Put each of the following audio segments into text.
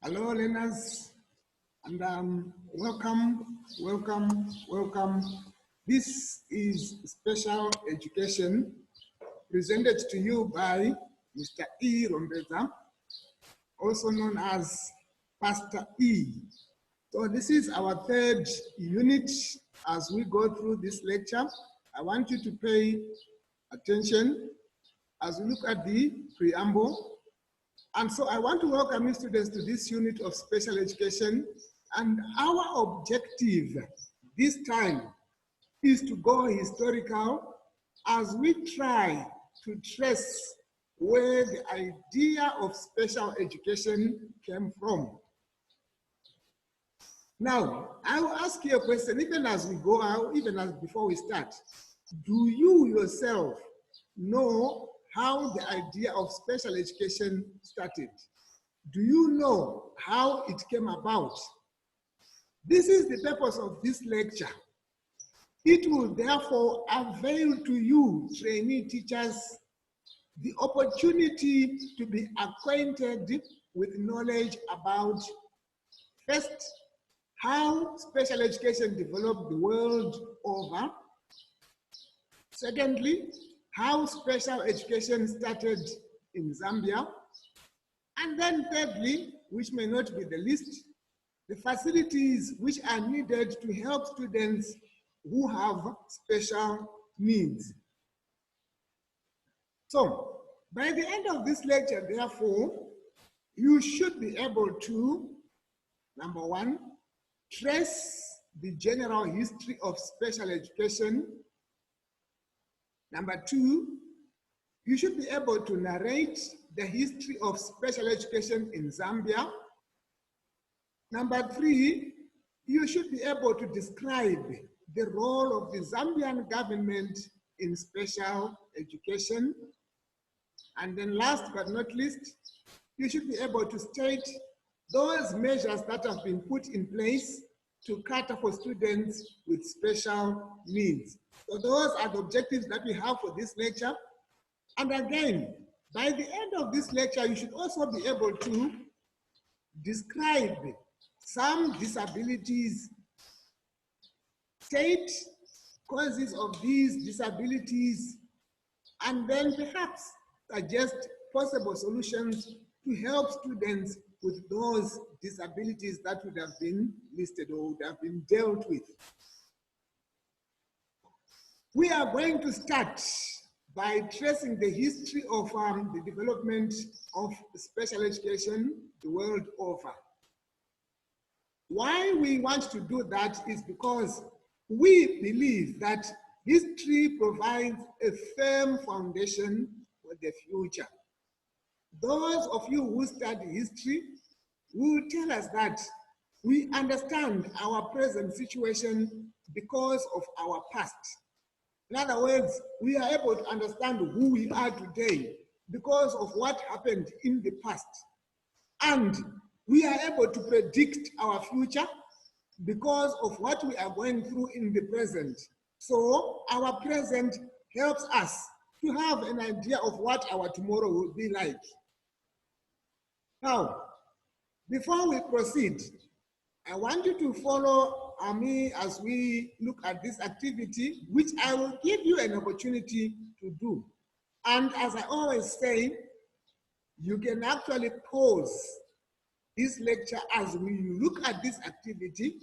Hello, learners, and welcome. This is Special Education presented to you by Mr. E. Rombeza, also known as Pastor E. So this is our third unit. As we go through this lecture, I want you to pay attention as we look at the preamble. And so I want to welcome you students to this unit of special education. And our objective this time is to go historical as we try to trace where the idea of special education came from. Now, I will ask you a question, even as we go out, even as before we start. Do you yourself know how the idea of special education started? Do you know how it came about? This is the purpose of this lecture. It will therefore avail to you, trainee teachers, the opportunity to be acquainted with knowledge about, first, how special education developed the world over. Secondly, how special education started in Zambia. And then thirdly, which may not be the least, the facilities which are needed to help students who have special needs. So, by the end of this lecture, therefore, you should be able to, number one, trace the general history of special education. Number two, you should be able to narrate the history of special education in Zambia. Number three, you should be able to describe the role of the Zambian government in special education. And then last but not least, you should be able to state those measures that have been put in place to cater for students with special needs. So those are the objectives that we have for this lecture. And again, by the end of this lecture, you should also be able to describe some disabilities, state causes of these disabilities, and then perhaps suggest possible solutions to help students with those disabilities that would have been listed or would have been dealt with. We are going to start by tracing the history of the development of special education the world over. Why we want to do that is because we believe that history provides a firm foundation for the future. Those of you who study history will tell us that we understand our present situation because of our past. In other words, we are able to understand who we are today because of what happened in the past. And we are able to predict our future because of what we are going through in the present. So our present helps us to have an idea of what our tomorrow will be like. Now, before we proceed, I want you to follow me as we look at this activity, which I will give you an opportunity to do. And as I always say, you can actually pause this lecture as we look at this activity.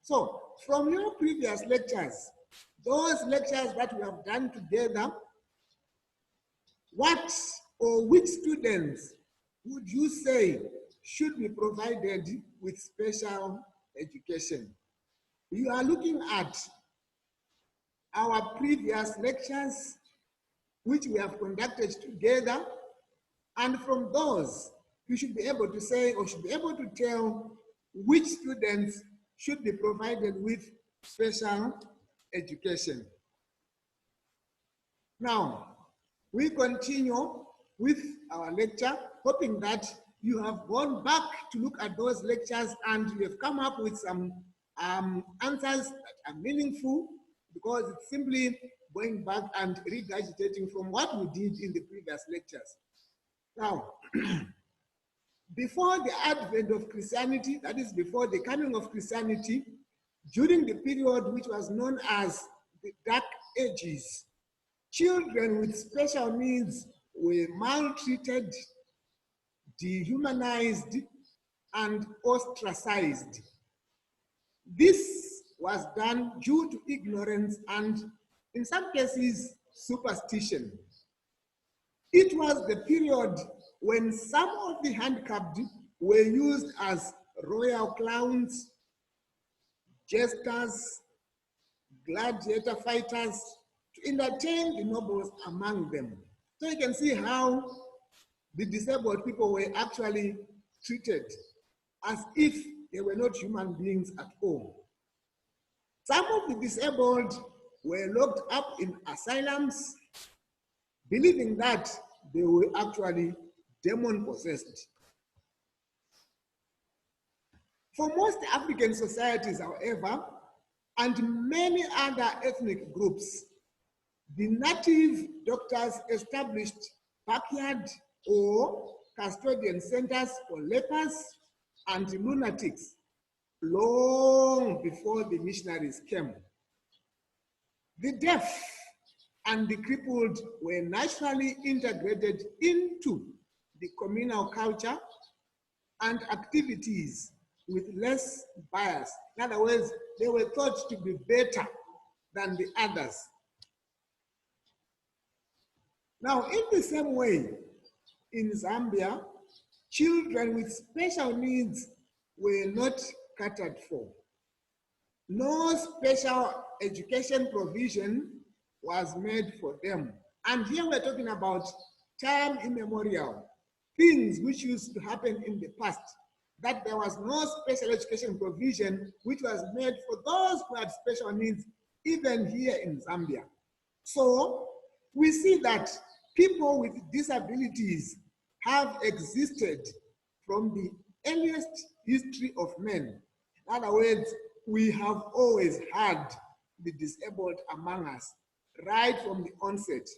So from your previous lectures, those lectures that we have done together, what or which students would you say should be provided with special education? You are looking at our previous lectures, which we have conducted together, and from those, you should be able to say, or should be able to tell which students should be provided with special education. Now, we continue with our lecture, hoping that you have gone back to look at those lectures and you have come up with some answers that are meaningful, because it's simply going back and regurgitating from what we did in the previous lectures. Now, before the advent of Christianity, that is before the coming of Christianity, during the period which was known as the Dark Ages, children with special needs were maltreated, dehumanized, and ostracized. This was done due to ignorance and, in some cases, superstition. It was the period when some of the handicapped were used as royal clowns, jesters, gladiator fighters to entertain the nobles among them. So you can see how the disabled people were actually treated as if they were not human beings at all. Some of the disabled were locked up in asylums, believing that they were actually demon-possessed. For most African societies, however, and many other ethnic groups, the native doctors established backyard or custodian centers for lepers and lunatics long before the missionaries came. The deaf and the crippled were naturally integrated into the communal culture and activities with less bias. In other words, they were thought to be better than the others. Now, in the same way, in Zambia, children with special needs were not catered for. No special education provision was made for them. And here we're talking about time immemorial, things which used to happen in the past, that there was no special education provision which was made for those who had special needs, even here in Zambia. So we see that people with disabilities have existed from the earliest history of men. In other words, we have always had the disabled among us, right from the onset,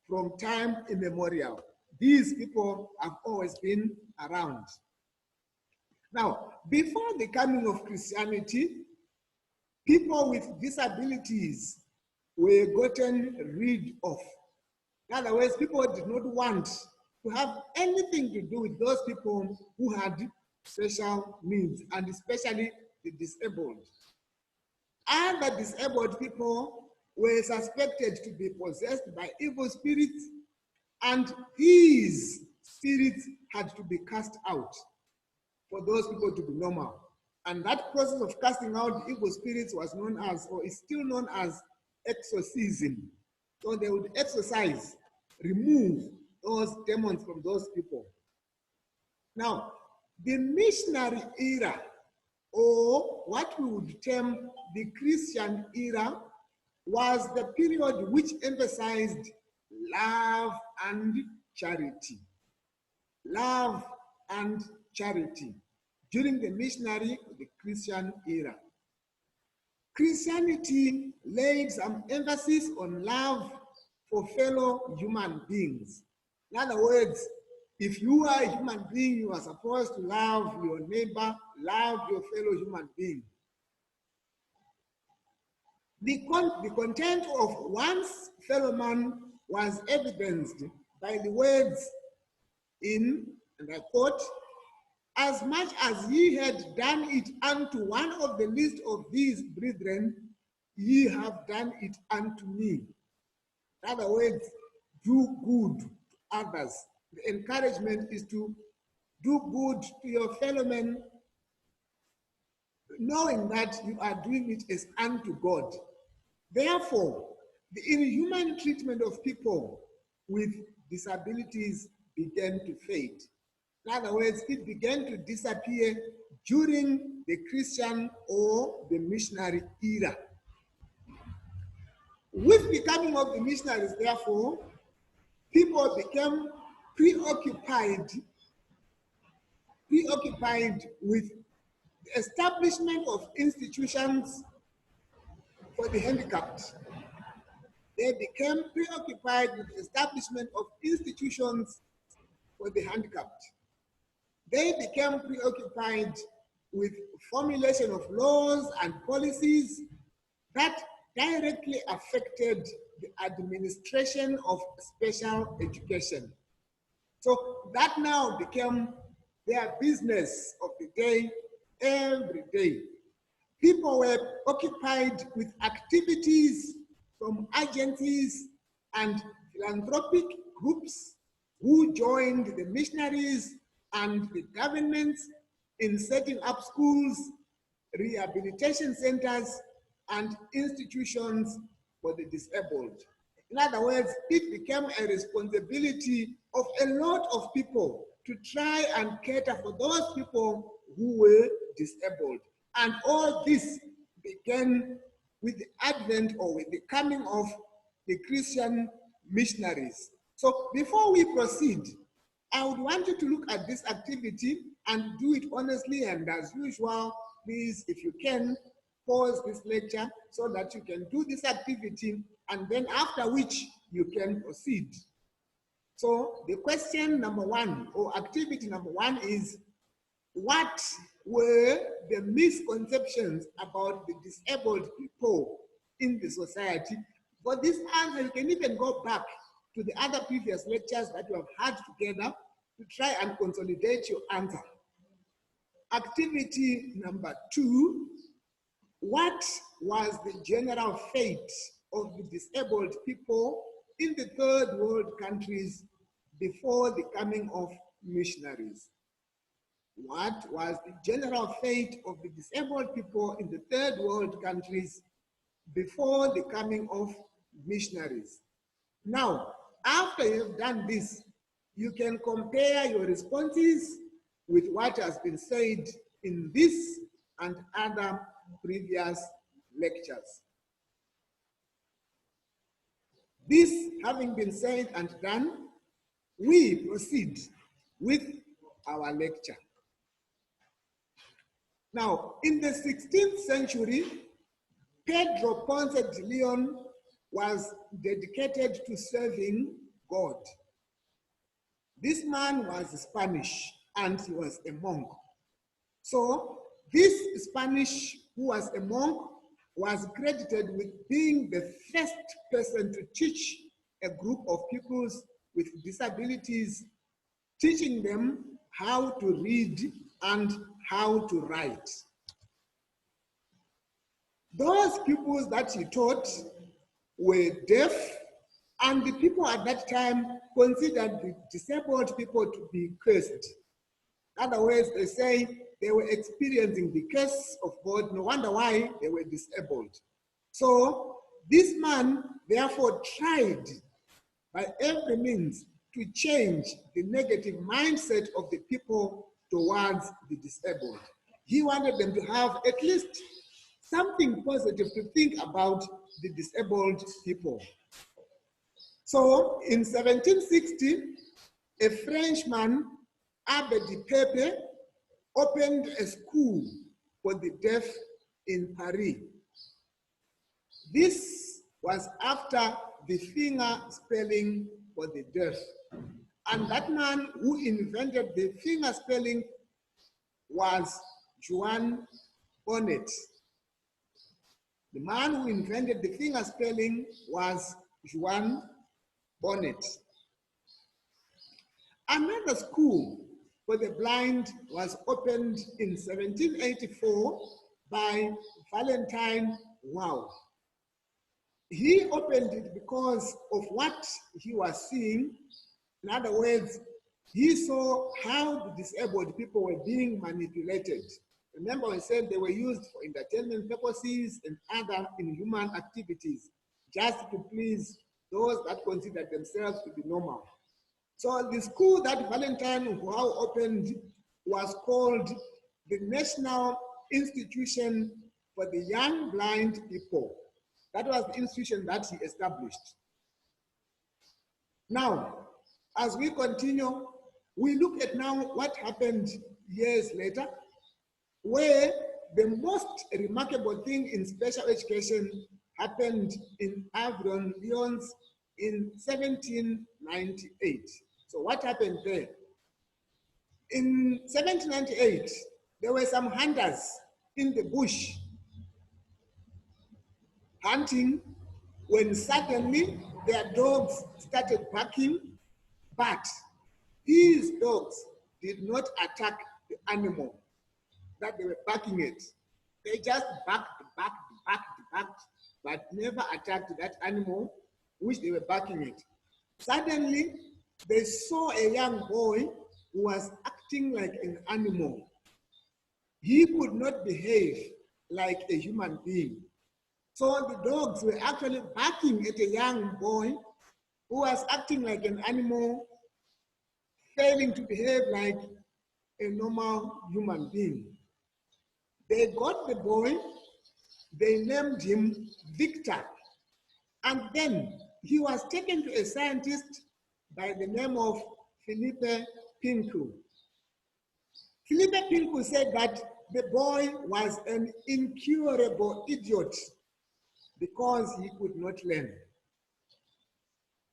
from time immemorial. These people have always been around. Now, before the coming of Christianity, people with disabilities were gotten rid of. In other words, people did not want to have anything to do with those people who had special needs, and especially the disabled. Other disabled people were suspected to be possessed by evil spirits, and these spirits had to be cast out for those people to be normal. And that process of casting out evil spirits was known as, or is still known as, exorcism. So they would exorcise, remove those demons from those people. Now, the missionary era, or what we would term the Christian era, was the period which emphasized love and charity. Love and charity during the missionary, the Christian era. Christianity laid some emphasis on love for fellow human beings. In other words, if you are a human being, you are supposed to love your neighbor, love your fellow human being. The content of one's fellow man was evidenced by the words in, and I quote, "As much as ye had done it unto one of the least of these brethren, ye have done it unto me." In other words, do good to others. The encouragement is to do good to your fellow men, knowing that you are doing it as unto God. Therefore, the inhuman treatment of people with disabilities began to fade. In other words, it began to disappear during the Christian or the missionary era. With the coming of the missionaries, therefore, people became preoccupied with the establishment of institutions for the handicapped. They became preoccupied with the establishment of institutions for the handicapped. they became preoccupied with formulation of laws and policies that directly affected the administration of special education. So that now became their business of the day, every day. People were occupied with activities from agencies and philanthropic groups who joined the missionaries and the governments in setting up schools, rehabilitation centers, and institutions for the disabled. In other words, it became a responsibility of a lot of people to try and cater for those people who were disabled. And all this began with the advent or with the coming of the Christian missionaries. So before we proceed, I would want you to look at this activity and do it honestly, and as usual, please, if you can, pause this lecture so that you can do this activity, and then after which you can proceed. So the question number one, or activity number one, is what were the misconceptions about the disabled people in the society? For this answer, you can even go back to the other previous lectures that you have had together to try and consolidate your answer. Activity number two, what was the general fate of the disabled people in the third world countries before the coming of missionaries? What was the general fate of the disabled people in the third world countries before the coming of missionaries? Now, after you've done this, you can compare your responses with what has been said in this and other previous lectures. This having been said and done, we proceed with our lecture. Now, in the 16th century, Pedro Ponce de Leon was dedicated to serving God. This man was Spanish and he was a monk. So this Spanish who was a monk was credited with being the first person to teach a group of pupils with disabilities, teaching them how to read and how to write. Those pupils that he taught were deaf, and the people at that time considered the disabled people to be cursed. In other words, they say they were experiencing the curse of God, no wonder why they were disabled. So this man therefore tried by every means to change the negative mindset of the people towards the disabled. He wanted them to have at least something positive to think about the disabled people. So in 1760, a Frenchman, Abbé de Pepe, opened a school for the deaf in Paris. This was after the finger spelling for the deaf. And that man who invented the finger spelling was Joan Bonnet. The man who invented the finger spelling was Joan Bonnet. Another school for the blind was opened in 1784 by Valentine Wow. He opened it because of what he was seeing. In other words, he saw how the disabled people were being manipulated. Remember, I said they were used for entertainment purposes and other inhuman activities, just to please those that considered themselves to be normal. So the school that Valentine Wow opened was called the National Institution for the Young Blind People. That was the institution that he established. Now, as we continue, we look at now what happened years later, where the most remarkable thing in special education happened in Avron, Lyons in 1798. So what happened there? In 1798, there were some hunters in the bush hunting when suddenly their dogs started barking, but these dogs did not attack the animal that they were barking at. They just barked, but never attacked that animal which they were barking at. Suddenly, they saw a young boy who was acting like an animal. He could not behave like a human being. So the dogs were actually barking at a young boy who was acting like an animal, failing to behave like a normal human being. They got the boy, they named him Victor, and then he was taken to a scientist by the name of Philippe Pincoux. Philippe Pincoux said that the boy was an incurable idiot because he could not learn.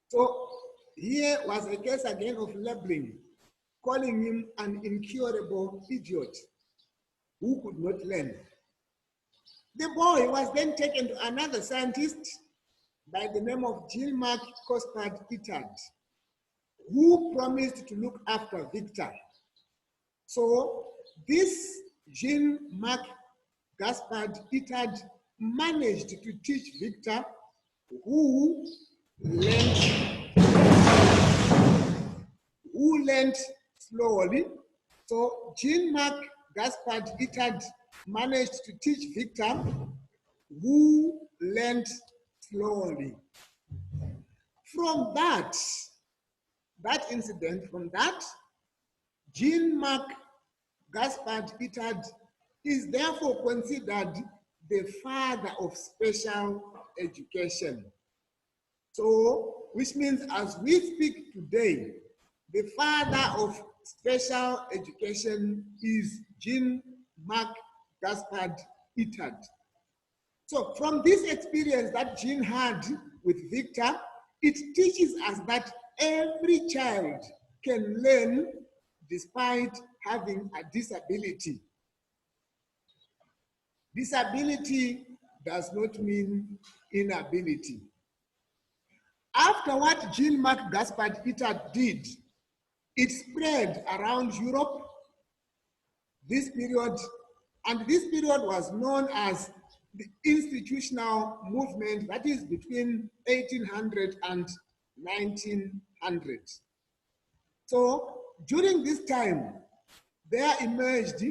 So here was a case again of labeling, calling him an incurable idiot who could not learn. The boy was then taken to another scientist by the name of Jean-Marc Gaspard-Itard, who promised to look after Victor. So this Jean-Marc Gaspard-Itard managed to teach Victor, who learned slowly. So Jean-Marc Gaspard-Itard managed to teach Victor, who learned slowly. From that incident, Jean-Marc Gaspard-Itard is therefore considered the father of special education. So, which means as we speak today, the father of special education is Jean-Marc Gaspard-Itard. So from this experience that Jean had with Victor, it teaches us that every child can learn despite having a disability. Disability does not mean inability. After what Jean-Marc Gaspard-Itard did, it spread around Europe, this period was known as the institutional movement, that is between 1800 and 1900. So during this time, there emerged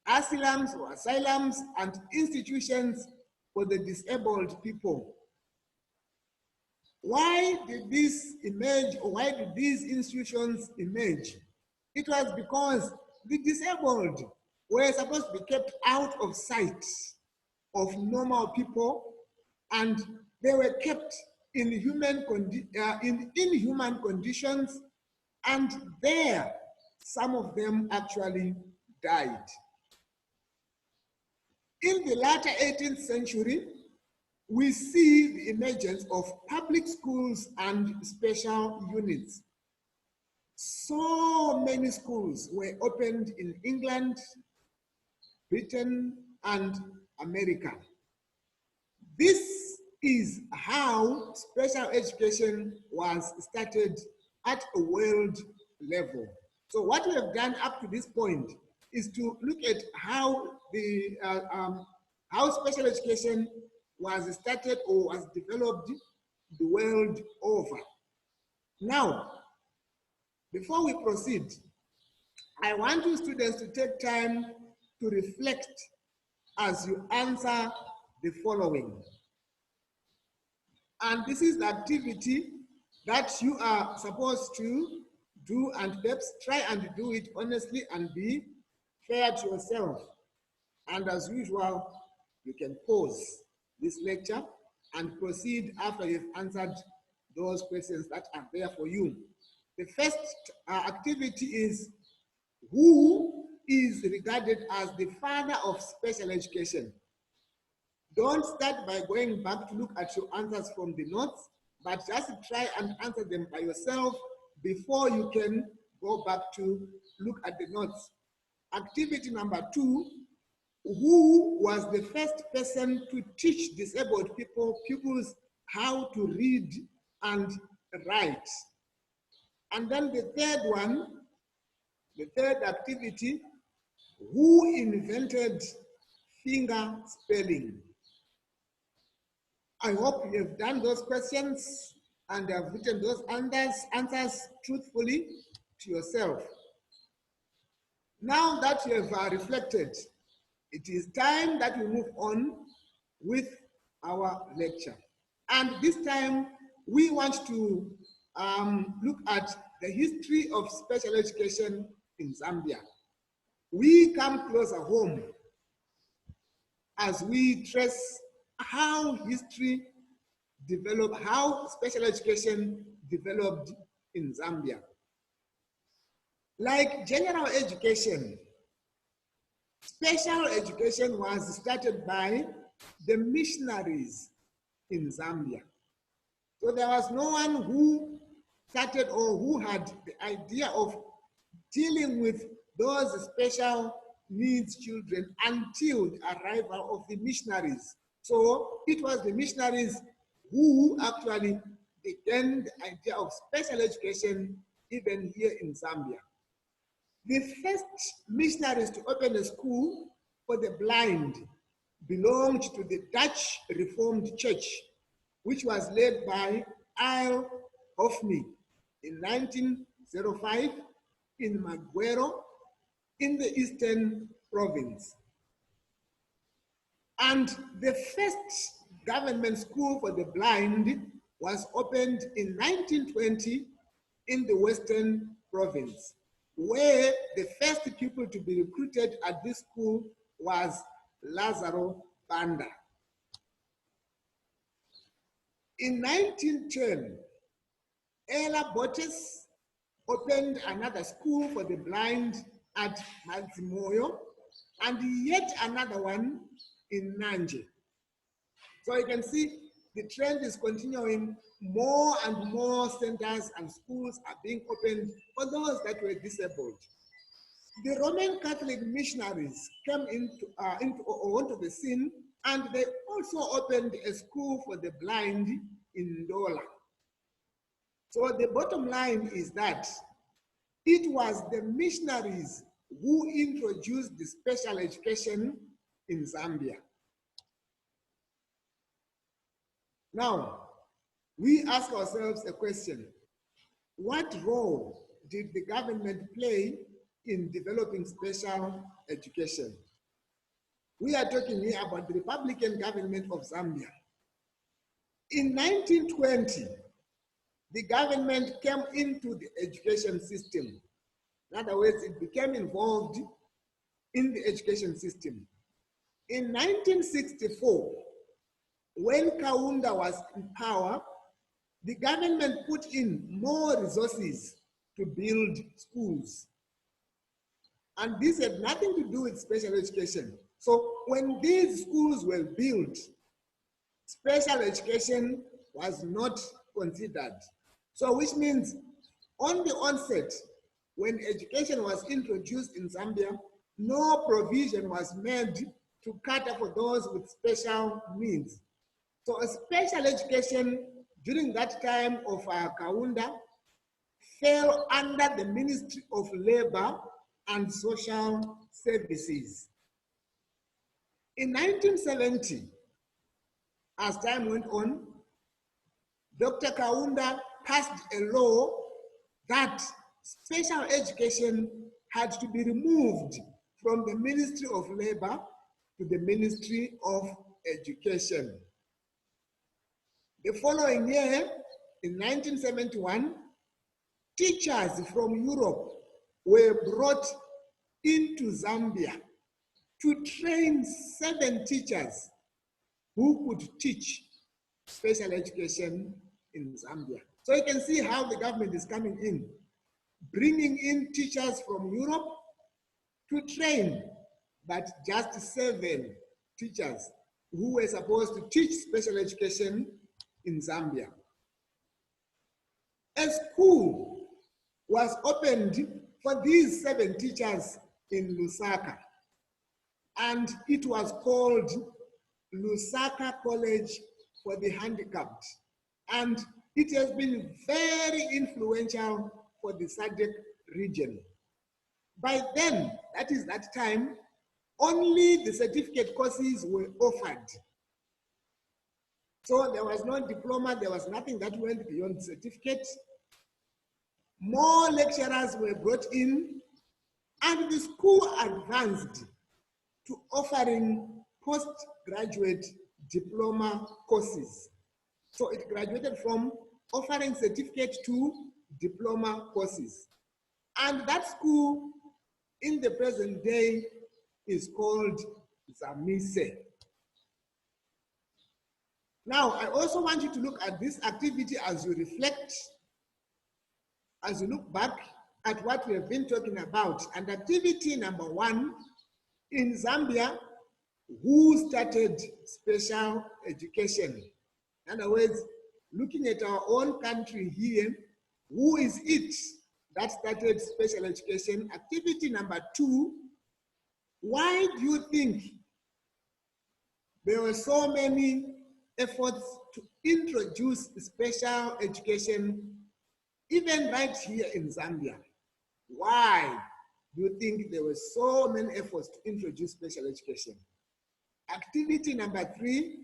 asylums and institutions for the disabled people. Why did this emerge, or why did these institutions emerge? It was because the disabled were supposed to be kept out of sight of normal people, and they were kept in inhuman conditions, and there, some of them actually died. In the latter 18th century, we see the emergence of public schools and special units. So many schools were opened in England, Britain, and America. This is how special education was started at a world level. So what we have done up to this point is to look at how how special education was started or was developed the world over. Now, before we proceed, I want you students to take time to reflect as you answer the following. And this is the activity that you are supposed to do, and perhaps try and do it honestly and be fair to yourself. And as usual, you can pause this lecture and proceed after you've answered those questions that are there for you. The first activity is, who is regarded as the father of special education? Don't start by going back to look at your answers from the notes, but just try and answer them by yourself before you can go back to look at the notes. Activity number 2, who was the first person to teach disabled pupils how to read and write? And then the third one, the third activity, who invented finger spelling? I hope you have done those questions and have written those answers truthfully to yourself. Now that you have reflected, it is time that we move on with our lecture. And this time, we want to look at the history of special education in Zambia. We come closer home as we trace how history developed, how special education developed in Zambia. Like general education, special education was started by the missionaries in Zambia. So there was no one who started or who had the idea of dealing with those special needs children until the arrival of the missionaries. So it was the missionaries who actually began the idea of special education even here in Zambia. The first missionaries to open a school for the blind belonged to the Dutch Reformed Church, which was led by Eyal Hoffmann in 1905 in Magwero in the Eastern Province. And the first government school for the blind was opened in 1920 in the Western Province, where the first people to be recruited at this school was Lazaro Banda. In 1910, Ella Botes opened another school for the blind at Mazimoyo, and yet another one in Nanje. So you can see the trend is continuing. More and more centers and schools are being opened for those that were disabled. The Roman Catholic missionaries came onto the scene, and they also opened a school for the blind in Ndola. So the bottom line is that it was the missionaries who introduced the special education in Zambia. Now, we ask ourselves a question: what role did the government play in developing special education? We are talking here about the Republican government of Zambia. In 1920, the government came into the education system. In other words, it became involved in the education system. In 1964, when Kaunda was in power, the government put in more resources to build schools. And this had nothing to do with special education. So when these schools were built, special education was not considered. So which means on the onset, when education was introduced in Zambia, no provision was made to cater for those with special needs. So a special education during that time of Kaunda fell under the Ministry of Labor and Social Services. In 1970, as time went on, Dr. Kaunda passed a law that special education had to be removed from the Ministry of Labor to the Ministry of Education. The following year, in 1971, teachers from Europe were brought into Zambia to train 7 teachers who could teach special education in Zambia. So you can see how the government is coming in, bringing in teachers from Europe to train, but just 7 teachers who were supposed to teach special education in Zambia. A school was opened for these 7 teachers in Lusaka. And it was called Lusaka College for the Handicapped. And it has been very influential for the SADC region. By then, that is that time, only the certificate courses were offered. So there was no diploma, there was nothing that went beyond certificate. More lecturers were brought in, and the school advanced to offering postgraduate diploma courses. So it graduated from offering certificate to diploma courses. And that school in the present day is called Zamise. Now, I also want you to look at this activity as you reflect, as you look back at what we have been talking about. And activity number 1, in Zambia, who started special education? In other words, looking at our own country here, who is it that started special education? Activity number 2, why do you think there were so many efforts to introduce special education, even right here in Zambia? Why do you think there were so many efforts to introduce special education? Activity number 3,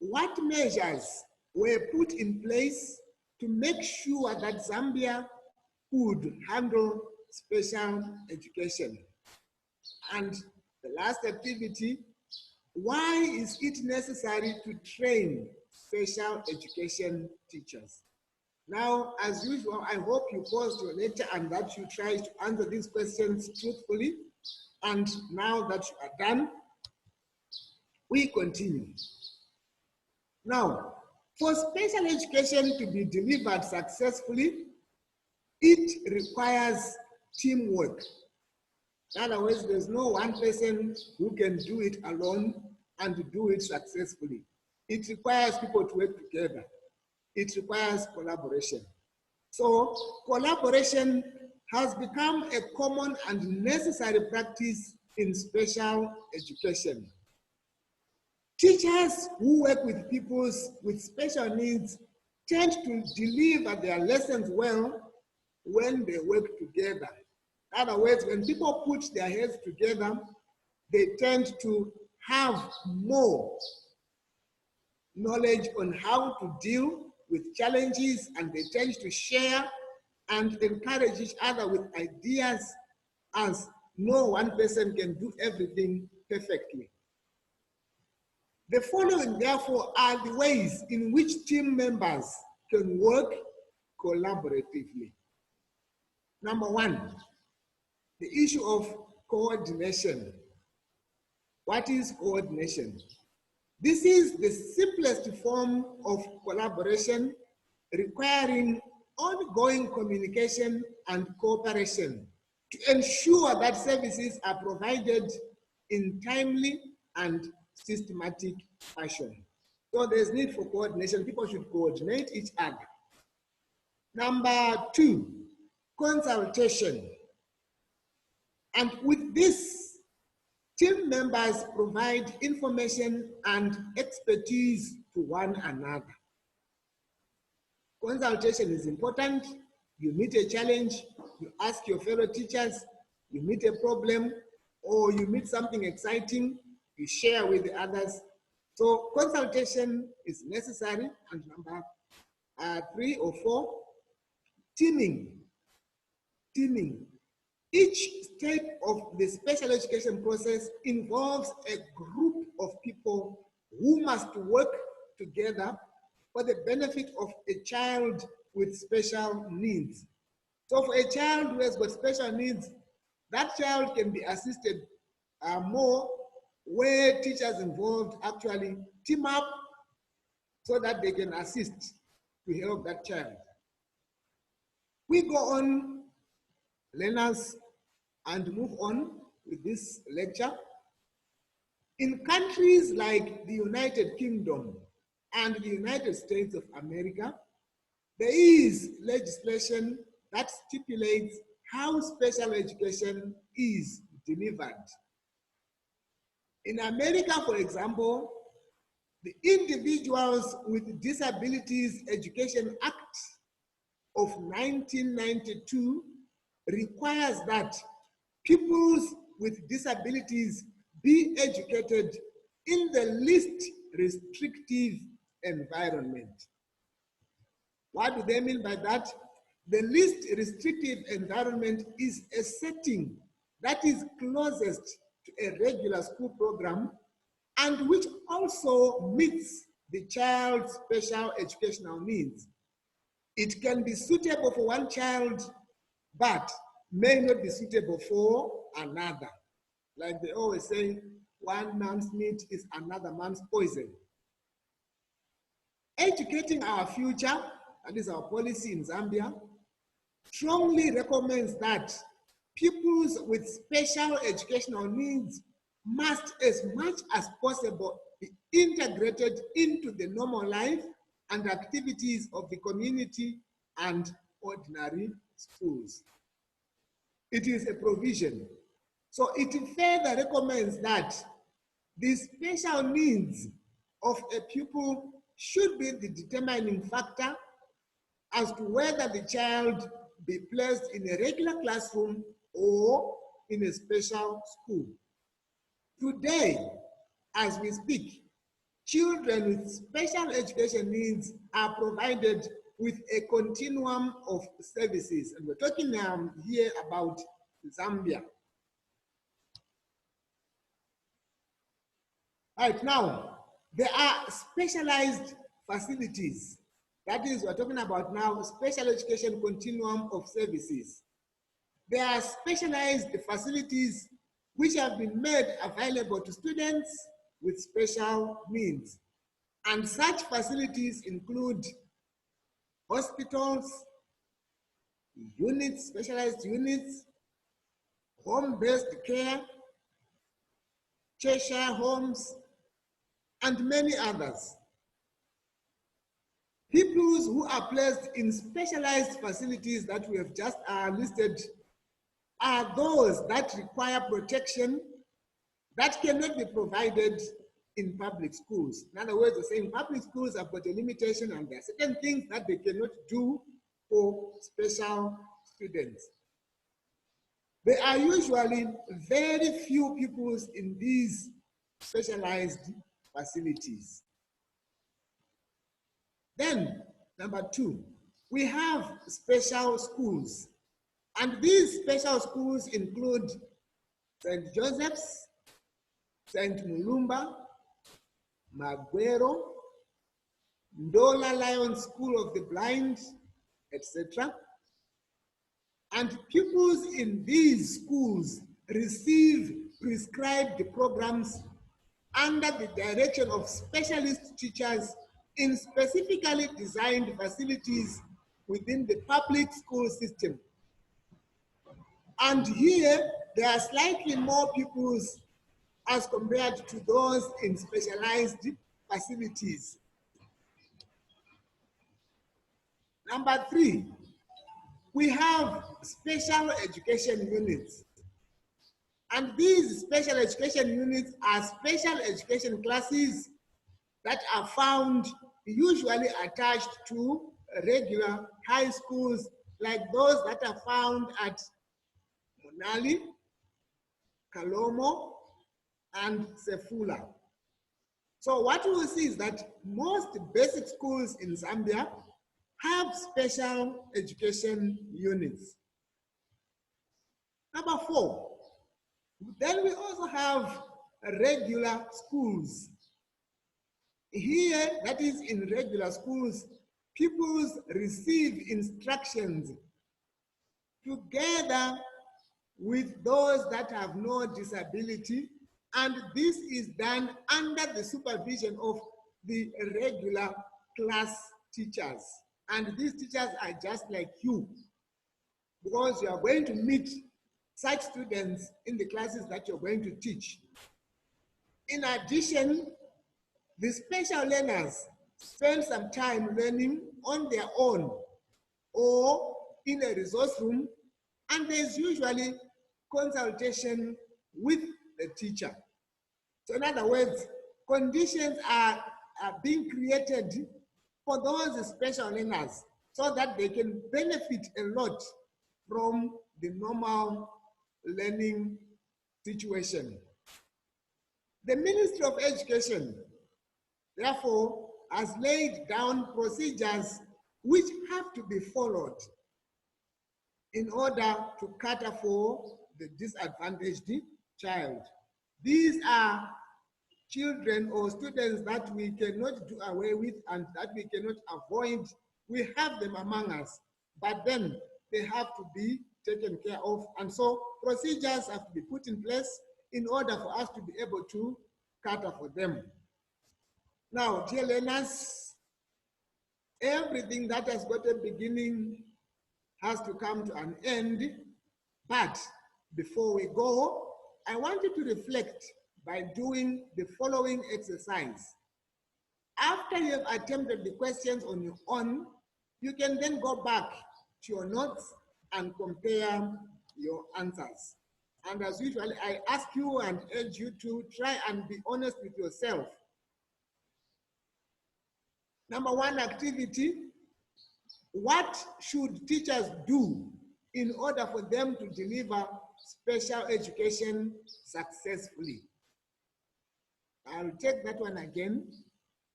what measures were put in place to make sure that Zambia could handle special education? And the last activity, why is it necessary to train special education teachers? Now, as usual, I hope you paused your lecture and that you try to answer these questions truthfully. And now that you are done, we continue. Now, for special education to be delivered successfully, it requires teamwork. In other words, there's no one person who can do it alone and do it successfully. It requires people to work together. It requires collaboration. So collaboration has become a common and necessary practice in special education. Teachers who work with pupils with special needs tend to deliver their lessons well when they work together. In other words, when people put their heads together, they tend to have more knowledge on how to deal with challenges, and they tend to share and encourage each other with ideas, as no one person can do everything perfectly. The following, therefore, are the ways in which team members can work collaboratively. Number 1, the issue of coordination. What is coordination? This is the simplest form of collaboration requiring ongoing communication and cooperation to ensure that services are provided in timely and systematic fashion. So there's need for coordination. People should coordinate each other. Number 2, consultation. And with this, team members provide information and expertise to one another. Consultation is important. You meet a challenge, you ask your fellow teachers, you meet a problem, or you meet something exciting, you share with the others. So consultation is necessary. And number 3 or 4, teaming. Teaming. Each step of the special education process involves a group of people who must work together for the benefit of a child with special needs. So for a child who has got special needs, that child can be assisted more where teachers involved actually team up so that they can assist to help that child. We go on, learners, and move on with this lecture. In countries like the United Kingdom and the United States of America, there is legislation that stipulates how special education is delivered. In America, for example, the Individuals with Disabilities Education Act of 1992 requires that pupils with disabilities be educated in the least restrictive environment. What do they mean by that? The least restrictive environment is a setting that is closest to a regular school program and which also meets the child's special educational needs. It can be suitable for one child, but may not be suitable for another. Like they always say, one man's meat is another man's poison. Educating Our Future, that is our policy in Zambia, strongly recommends that pupils with special educational needs must, as much as possible, be integrated into the normal life and activities of the community and ordinary schools. It is a provision. So it further recommends that the special needs of a pupil should be the determining factor as to whether the child be placed in a regular classroom or in a special school. Today, as we speak, children with special education needs are provided with a continuum of services. And we're talking here about Zambia. Right now, there are specialized facilities. That is, we're talking about now special education continuum of services. There are specialized facilities which have been made available to students with special needs. And such facilities include hospitals, units, specialized units, home-based care, cheshire homes, and many others. Pupils who are placed in specialized facilities that we have just listed are those that require protection that cannot be provided in public schools. In other words, we're saying public schools have got a limitation and there are certain things that they cannot do for special students. There are usually very few pupils in these specialized facilities. Then, number two, we have special schools. And these special schools include St. Joseph's, St. Mulumba, Magwero, Ndola Lions School of the Blind, etc. And pupils in these schools receive prescribed programs under the direction of specialist teachers in specifically designed facilities within the public school system. And here, there are slightly more pupils as compared to those in specialized facilities. Number three, we have special education units. And these special education units are special education classes that are found usually attached to regular high schools like those that are found at Monali, Kalomo, and Sefula. So what we will see is that most basic schools in Zambia have special education units. Number four, then we also have regular schools. Here, that is in regular schools, pupils receive instructions together with those that have no disability, and this is done under the supervision of the regular class teachers. And these teachers are just like you, because you are going to meet such students in the classes that you're going to teach. In addition, the special learners spend some time learning on their own or in a resource room, and there's usually consultation with the teacher. So in other words, conditions are being created for those special learners so that they can benefit a lot from the normal learning situation. The Ministry of Education, therefore, has laid down procedures which have to be followed in order to cater for the disadvantaged child. These are children or students that we cannot do away with and that we cannot avoid. We have them among us, but then they have to be taken care of. And so procedures have to be put in place in order for us to be able to cater for them. Now, dear learners, everything that has got a beginning has to come to an end. But before we go, I want you to reflect by doing the following exercise. After you have attempted the questions on your own, you can then go back to your notes and compare your answers. And as usual, I ask you and urge you to try and be honest with yourself. Number one activity, what should teachers do in order for them to deliver special education successfully? I'll take that one again.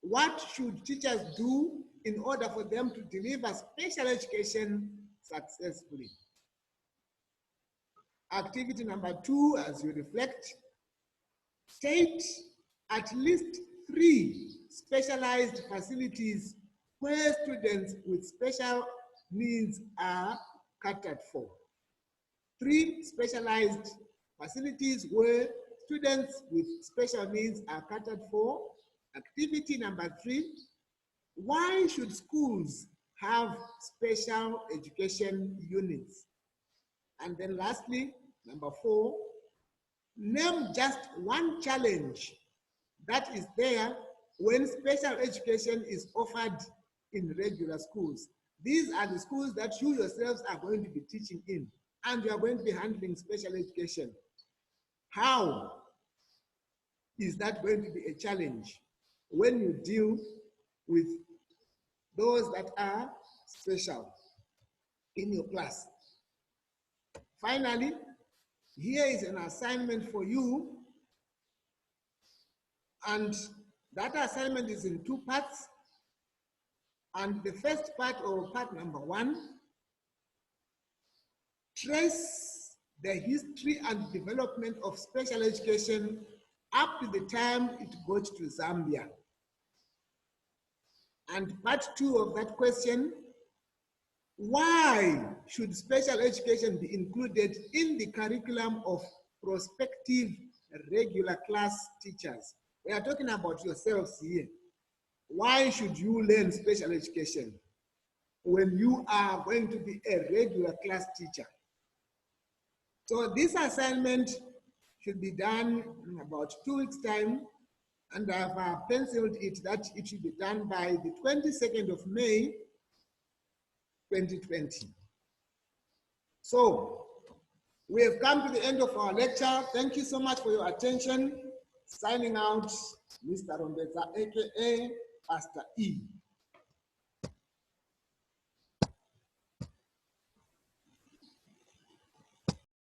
What should teachers do in order for them to deliver special education successfully? Activity number two, as you reflect, state at least 3 specialized facilities where students with special needs are catered for. 3 specialized facilities where students with special needs are catered for. Activity number 3, why should schools have special education units? And then lastly, number 4, name just one challenge that is there when special education is offered in regular schools. These are the schools that you yourselves are going to be teaching in, and you are going to be handling special education. How is that going to be a challenge when you deal with those that are special in your class? Finally, here is an assignment for you, and that assignment is in 2 parts. And the first part, or part number 1, trace the history and development of special education up to the time it got to Zambia. And part 2 of that question, why should special education be included in the curriculum of prospective regular class teachers? We are talking about yourselves here. Why should you learn special education when you are going to be a regular class teacher? So this assignment should be done in about 2 weeks' time, and I've penciled it that it should be done by the 22nd of May, 2020. So we have come to the end of our lecture. Thank you so much for your attention. Signing out, Mr. Rombeza, aka Pastor E.